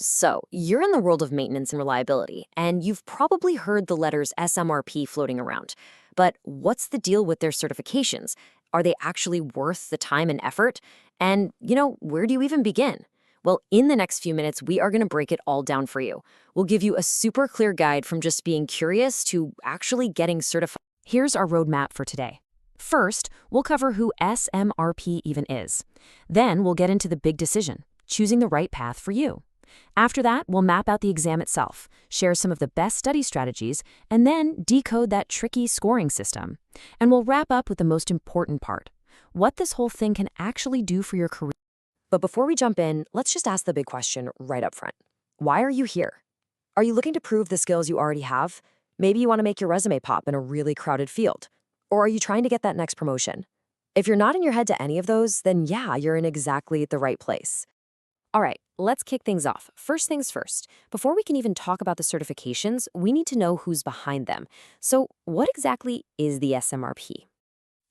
So, you're in the world of maintenance and reliability, and you've probably heard the letters SMRP floating around. But what's the deal with their certifications? Are they actually worth the time and effort? And, where do you even begin? Well, in the next few minutes, we are going to break it all down for you. We'll give you a super clear guide from just being curious to actually getting certified. Here's our roadmap for today. First, we'll cover who SMRP even is. Then we'll get into the big decision, choosing the right path for you. After that, we'll map out the exam itself, share some of the best study strategies, and then decode that tricky scoring system. And we'll wrap up with the most important part, what this whole thing can actually do for your career. But before we jump in, let's just ask the big question right up front. Why are you here? Are you looking to prove the skills you already have? Maybe you want to make your resume pop in a really crowded field. Or are you trying to get that next promotion? If you're nodding your head to any of those, then yeah, you're in exactly the right place. All right, let's kick things off. First things first, before we can even talk about the certifications, we need to know who's behind them. So what exactly is the SMRP?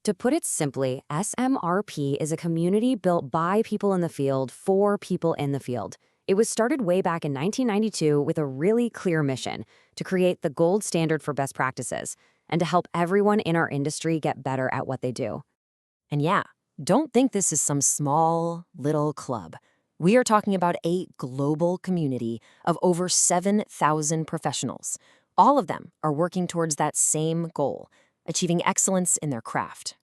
To put it simply, SMRP is a community built by people in the field for people in the field. It was started way back in 1992 with a really clear mission to create the gold standard for best practices and to help everyone in our industry get better at what they do. And yeah, don't think this is some small, little club. We are talking about a global community of over 7,000 professionals. All of them are working towards that same goal, achieving excellence in their craft.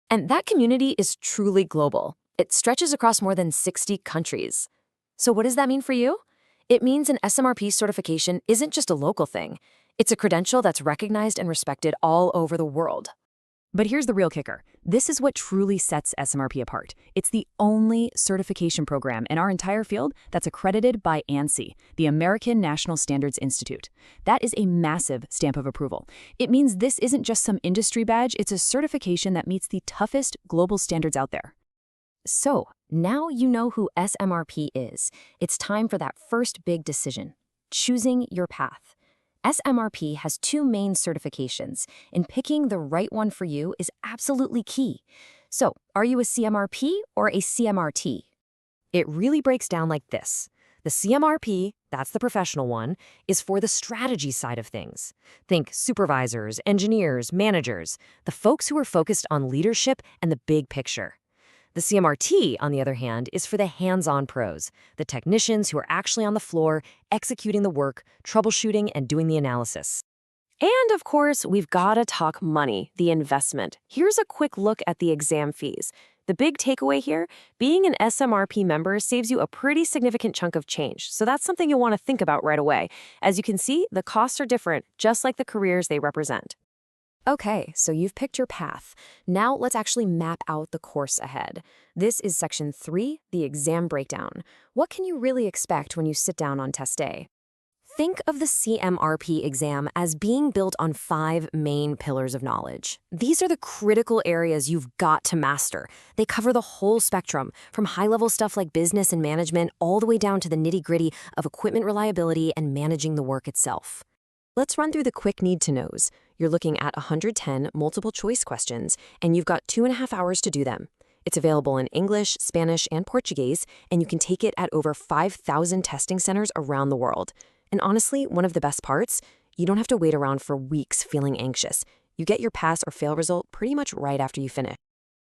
And that community is truly global. It stretches across more than 60 countries. So what does that mean for you? It means an SMRP certification isn't just a local thing. It's a credential that's recognized and respected all over the world. But here's the real kicker. This is what truly sets SMRP apart. It's the only certification program in our entire field that's accredited by ANSI, the American National Standards Institute. That is a massive stamp of approval. It means this isn't just some industry badge, it's a certification that meets the toughest global standards out there. So, now you know who SMRP is. It's time for that first big decision, choosing your path. SMRP has two main certifications, and picking the right one for you is absolutely key. So, are you a CMRP or a CMRT? It really breaks down like this. The CMRP, that's the professional one, is for the strategy side of things. Think supervisors, engineers, managers, the folks who are focused on leadership and the big picture. The CMRT, on the other hand, is for the hands-on pros, the technicians who are actually on the floor, executing the work, troubleshooting, and doing the analysis. And of course, we've got to talk money, the investment. Here's a quick look at the exam fees. The big takeaway here, being an SMRP member saves you a pretty significant chunk of change, so that's something you'll want to think about right away. As you can see, the costs are different, just like the careers they represent. Okay, so you've picked your path. Now let's actually map out the course ahead. This is section 3, the exam breakdown. What can you really expect when you sit down on test day? Think of the CMRP exam as being built on 5 main pillars of knowledge. These are the critical areas you've got to master. They cover the whole spectrum, from high-level stuff like business and management all the way down to the nitty-gritty of equipment reliability and managing the work itself. Let's run through the quick need-to-knows. You're looking at 110 multiple-choice questions, and you've got 2.5 hours to do them. It's available in English, Spanish, and Portuguese, and you can take it at over 5,000 testing centers around the world. And honestly, one of the best parts, you don't have to wait around for weeks feeling anxious. You get your pass or fail result pretty much right after you finish.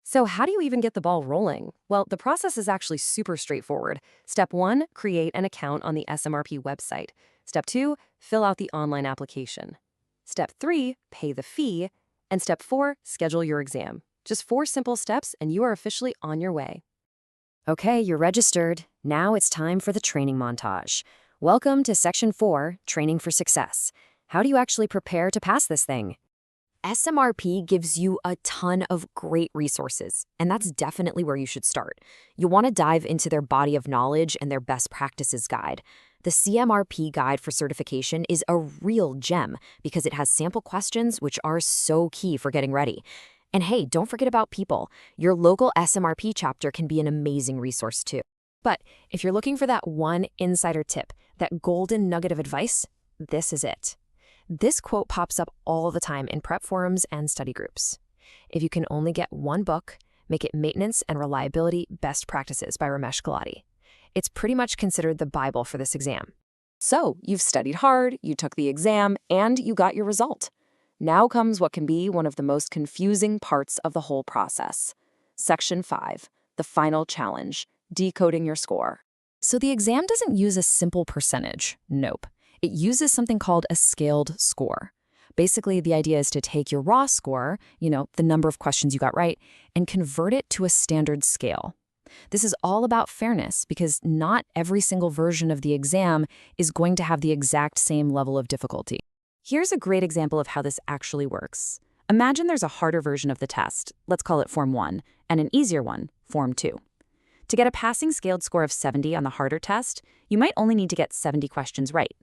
So how do you even get the ball rolling? Well, the process is actually super straightforward. Step 1, create an account on the SMRP website. Step 2, fill out the online application. Step 3, pay the fee. And Step 4, schedule your exam. Just 4 simple steps and you are officially on your way. Okay, you're registered. Now it's time for the training montage. Welcome to Section 4, Training for Success. How do you actually prepare to pass this thing? SMRP gives you a ton of great resources, and that's definitely where you should start. You want to dive into their body of knowledge and their best practices guide. The CMRP Guide for Certification is a real gem because it has sample questions which are so key for getting ready. And hey, don't forget about people. Your local SMRP chapter can be an amazing resource too. But if you're looking for that one insider tip, that golden nugget of advice, this is it. This quote pops up all the time in prep forums and study groups. If you can only get one book, make it Maintenance and Reliability Best Practices by Ramesh Gulati. It's pretty much considered the Bible for this exam. So, you've studied hard, you took the exam, and you got your result. Now comes what can be one of the most confusing parts of the whole process. Section 5, the final challenge, decoding your score. So the exam doesn't use a simple percentage. Nope. It uses something called a scaled score. Basically, the idea is to take your raw score, the number of questions you got right, and convert it to a standard scale. This is all about fairness because not every single version of the exam is going to have the exact same level of difficulty. Here's a great example of how this actually works. Imagine there's a harder version of the test, let's call it Form 1, and an easier one, Form 2. To get a passing scaled score of 70 on the harder test, you might only need to get 70 questions right.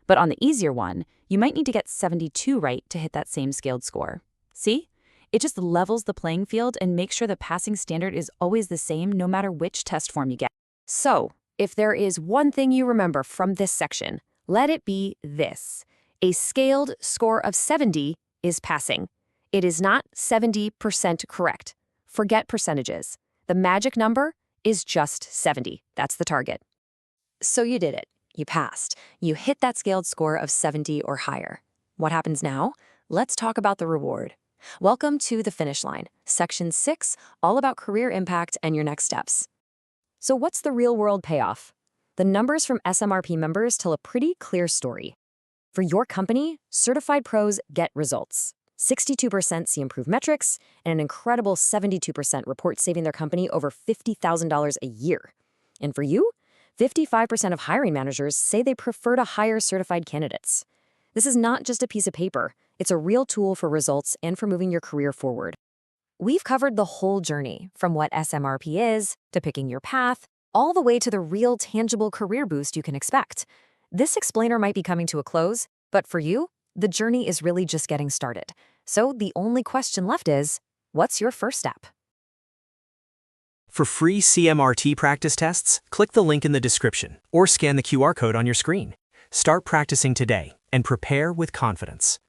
But on the easier one, you might need to get 72 right to hit that same scaled score. See? It just levels the playing field and makes sure the passing standard is always the same no matter which test form you get. So, if there is one thing you remember from this section, let it be this. A scaled score of 70 is passing. It is not 70% correct. Forget percentages. The magic number is just 70. That's the target. So you did it. You passed. You hit that scaled score of 70 or higher. What happens now? Let's talk about the reward. Welcome to the finish line. Section 6, all about career impact and your next steps. So what's the real-world payoff? The numbers from SMRP members tell a pretty clear story. For your company, certified pros get results. 62% see improved metrics, and an incredible 72% report saving their company over $50,000 a year. And for you, 55% of hiring managers say they prefer to hire certified candidates. This is not just a piece of paper. It's a real tool for results and for moving your career forward. We've covered the whole journey, from what SMRP is, to picking your path, all the way to the real tangible career boost you can expect. This explainer might be coming to a close, but for you, the journey is really just getting started. So the only question left is, what's your first step? For free CMRT practice tests, click the link in the description or scan the QR code on your screen. Start practicing today and prepare with confidence.